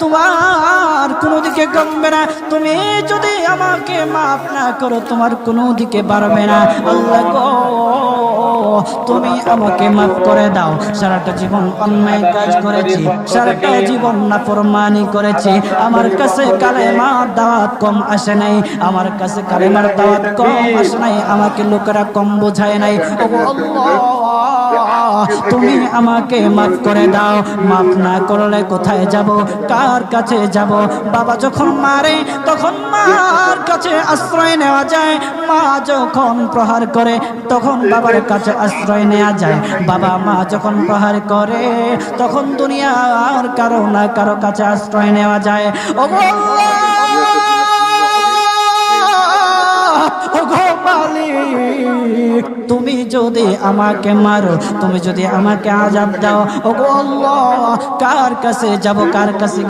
তোমার কোনো দিকে কমবে না। তুমি যদি আমাকে মাফ না করো তোমার কোনো দিকে বাড়বে না। আল্লাহ গো, তুমি আমাকে মাফ করে দাও। সারাটা জীবন অন্যায় কাজ করেছি, সারাটা জীবন নাফরমানি করেছি। আমার কাছে কালেমার দাওয়াত কম আসে নাই, আমার কাছে কালেমার দাওয়াত কম আসে নাই, আমাকে লোকেরা কম বোঝায় নাই। ওগো আল্লাহ, তুমি আমাকে মাফ করে দাও। মাফ না করলে কোথায় যাব, কার কাছে যাব? বাবা যখন মারে তখন মার কাছে আশ্রয় নেওয়া যায়, মা যখন প্রহার করে তখন বাবার কাছে আশ্রয় নেওয়া যায়, বাবা মা যখন প্রহার করে তখন দুনিয়ার কারো না কারো কাছে আশ্রয় নেওয়া যায়। ওগো আল্লাহ, ওগো মালিক, তুমি যদি আমাকে মারো, তুমি যদি আমাকে আযাব দাও, ওগো আল্লাহ, কার কাছে যাব, কার কাছে